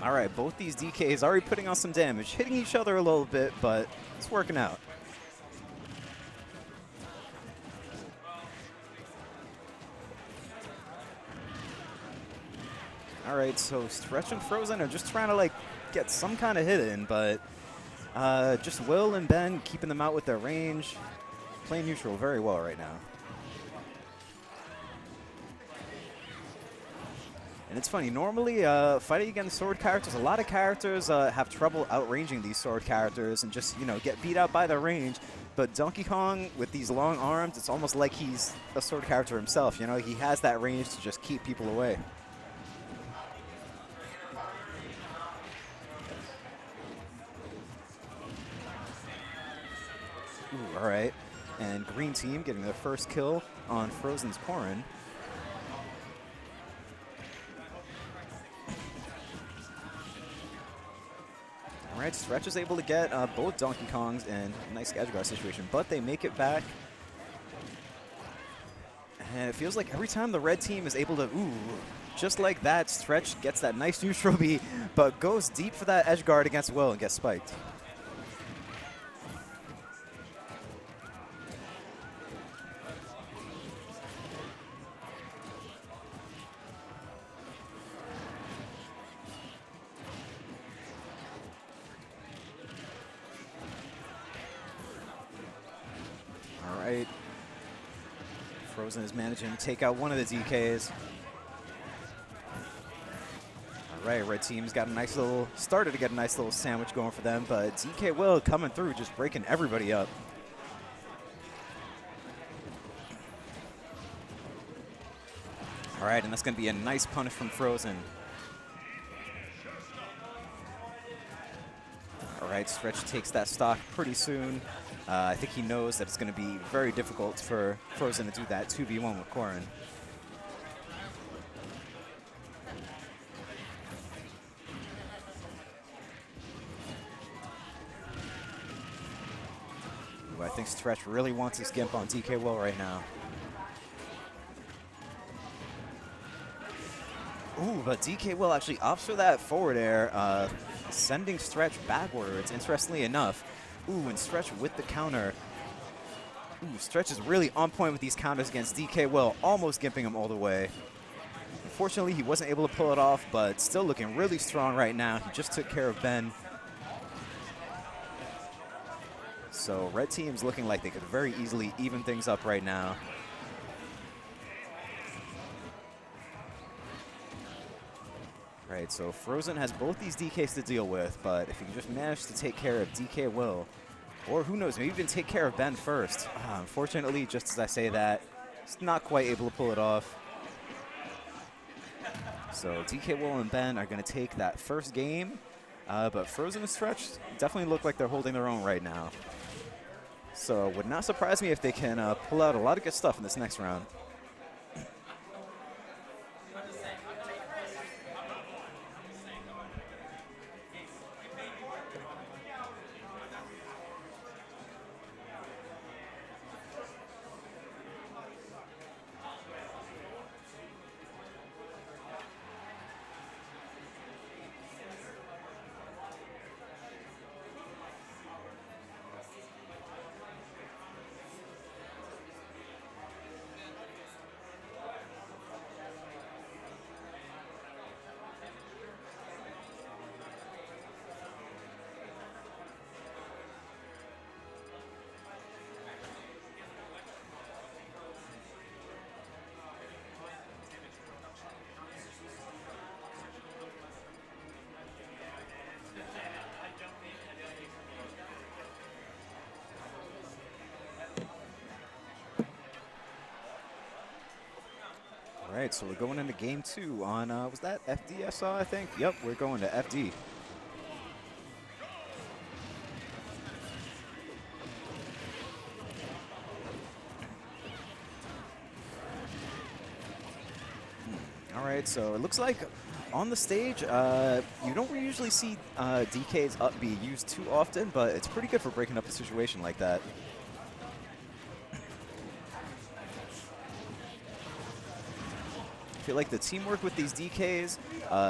All right, both these DKs already putting on some damage, hitting each other a little bit, but it's working out. All right, so Stretch and Frozen are just trying to like get some kind of hit in, but just Will and Ben keeping them out with their range, playing neutral very well right now. And it's funny, normally fighting against sword characters, a lot of characters have trouble outranging these sword characters and just, get beat out by their range. But Donkey Kong, with these long arms, it's almost like he's a sword character himself. He has that range to just keep people away. Ooh, all right. And Green Team getting their first kill on Frozen's Corrin. All right, Stretch is able to get both Donkey Kongs in a nice edge guard situation, but they make it back. And it feels like every time the red team is able to, just like that, Stretch gets that nice neutral B, but goes deep for that edge guard against Will and gets spiked. Frozen is managing to take out one of the DKs. All right, red team's got a nice little, started to get a nice little sandwich going for them, but DKwill coming through, just breaking everybody up. All right, and that's going to be a nice punish from Frozen. All right, Stretch takes that stock pretty soon. I think he knows that it's going to be very difficult for Frozen to do that 2v1 with Corrin. Ooh, I think Stretch really wants his Gimp on DKwill right now. Ooh, but DKwill actually opts for that forward air, sending Stretch backwards, interestingly enough. Ooh, and Stretch with the counter. Ooh, Stretch is really on point with these counters against DKwill, almost gimping him all the way. Unfortunately, he wasn't able to pull it off, but still looking really strong right now. He just took care of Ben. So red team's looking like they could very easily even things up right now. Right, so Frozen has both these DKs to deal with, but if he can just manage to take care of DKwill, or who knows, maybe even take care of Ben first. Unfortunately, just as I say that, he's not quite able to pull it off. So DKwill and Ben are going to take that first game, but Frozen and Stretch definitely look like they're holding their own right now. So it would not surprise me if they can pull out a lot of good stuff in this next round. All right, so we're going into game 2 on, was that FD I saw, I think? Yep, we're going to FD. All right, so it looks like on the stage, you don't usually see DK's up B used too often, but it's pretty good for breaking up a situation like that. feel like the teamwork with these DKs,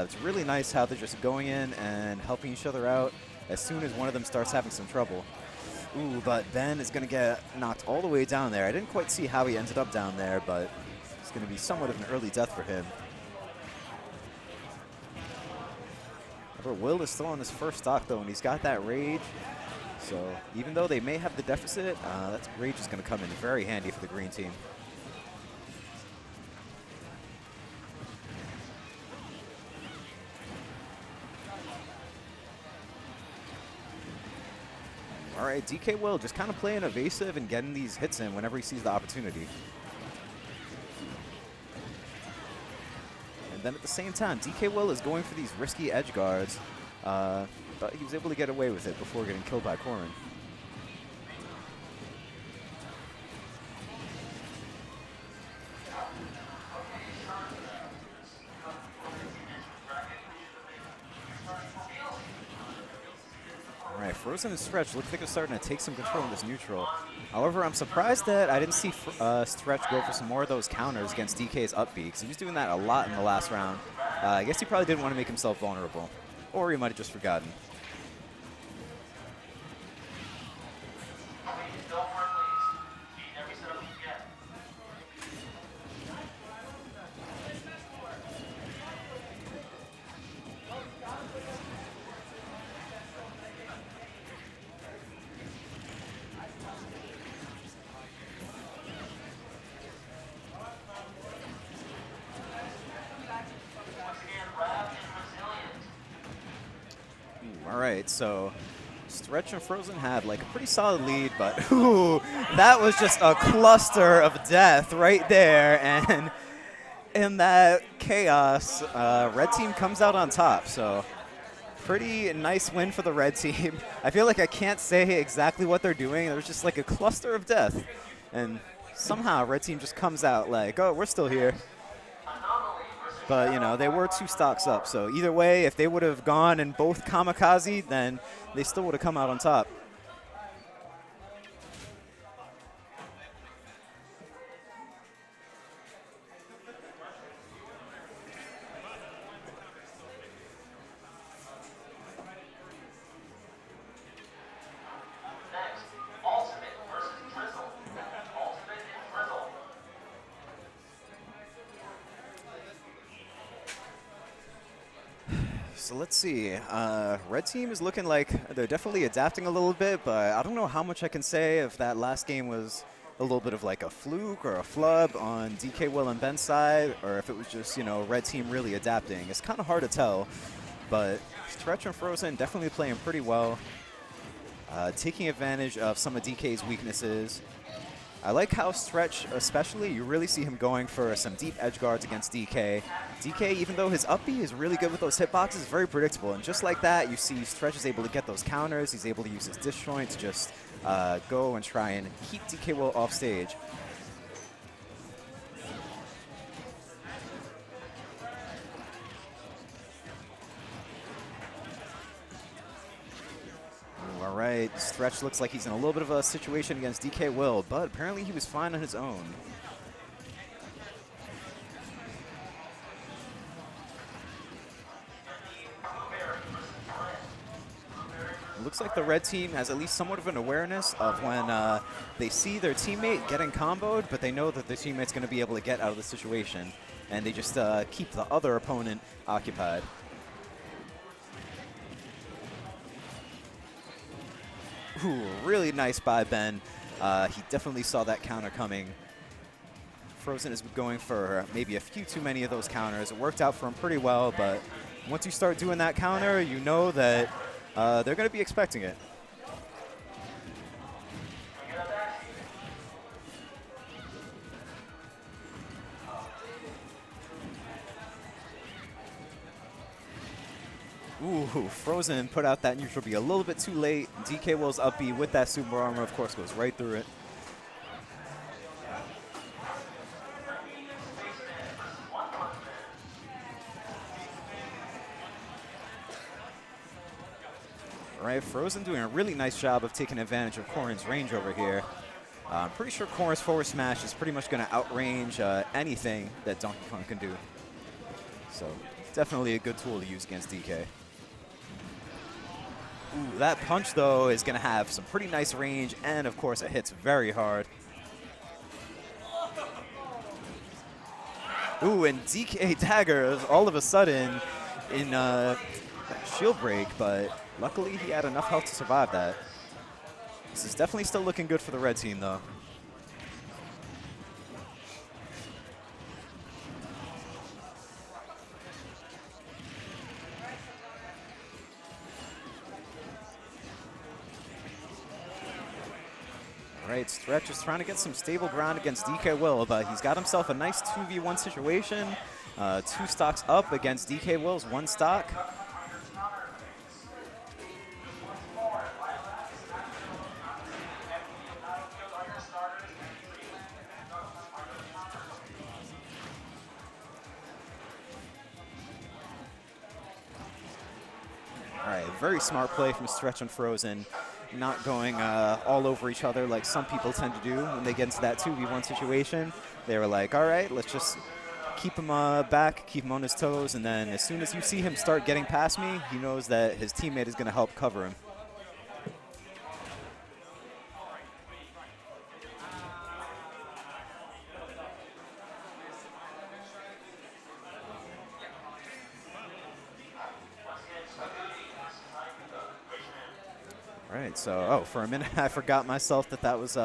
it's really nice how they're just going in and helping each other out as soon as one of them starts having some trouble. Ooh, but Ben is going to get knocked all the way down there. I didn't quite see how he ended up down there, but it's going to be somewhat of an early death for him. Remember, Will is still on his first stock, though, and he's got that rage. So even though they may have the deficit, that rage is going to come in very handy for the green team. All right, DKwill just kind of playing evasive and getting these hits in whenever he sees the opportunity. And then at the same time, DKwill is going for these risky edge guards, but he was able to get away with it before getting killed by Corrin. Frozen and Stretch look like they're starting to take some control in this neutral. However, I'm surprised that I didn't see Stretch go for some more of those counters against DK's up B, because he was doing that a lot in the last round. I guess he probably didn't want to make himself vulnerable, or he might have just forgotten. All right, so Stretch and Frozen had like a pretty solid lead, but ooh, that was just a cluster of death right there. And in that chaos, red team comes out on top. So pretty nice win for the red team. I feel like I can't say exactly what they're doing. There was just like a cluster of death. And somehow red team just comes out like, oh, we're still here. But, you know, they were 2 stocks up. So either way, if they would have gone and both kamikaze, then they still would have come out on top. So let's see. Red team is looking like they're definitely adapting a little bit, but I don't know how much I can say if that last game was a little bit of like a fluke or a flub on DKwill and Ben's side, or if it was just, you know, red team really adapting. It's kind of hard to tell, but Stretch and Frozen definitely playing pretty well, taking advantage of some of DK's weaknesses. I like how Stretch, especially, you really see him going for some deep edge guards against DK. DK, even though his up B is really good with those hitboxes, is very predictable. And just like that, you see Stretch is able to get those counters. He's able to use his disjoint to just go and try and keep DKwill off stage. All right, Stretch looks like he's in a little bit of a situation against DKwill, but apparently he was fine on his own. It looks like the red team has at least somewhat of an awareness of when they see their teammate getting comboed, but they know that their teammate's going to be able to get out of the situation, and they just keep the other opponent occupied. Ooh, really nice by Ben. He definitely saw that counter coming. Frozen is going for maybe a few too many of those counters. It worked out for him pretty well, but once you start doing that counter, you know that they're going to be expecting it. Ooh, Frozen put out that neutral B a little bit too late. DKwill's up B with that super armor, of course, goes right through it. All right, Frozen doing a really nice job of taking advantage of Corrin's range over here. I'm pretty sure Corrin's forward smash is pretty much going to outrange anything that Donkey Kong can do. So definitely a good tool to use against DK. Ooh, that punch, though, is going to have some pretty nice range, and, of course, it hits very hard. Ooh, and DK daggers all of a sudden in shield break, but luckily he had enough health to survive that. This is definitely still looking good for the red team, though. All right, Stretch is trying to get some stable ground against DKwill, but he's got himself a nice 2v1 situation. 2 stocks up against DKwill's 1 stock. All right, very smart play from Stretch and Frozen, not going all over each other like some people tend to do when they get into that 2v1 situation. They were like, all right, let's just keep him back, keep him on his toes, and then as soon as you see him start getting past me, he knows that his teammate is going to help cover him. All right, so, oh, for a minute I forgot myself that was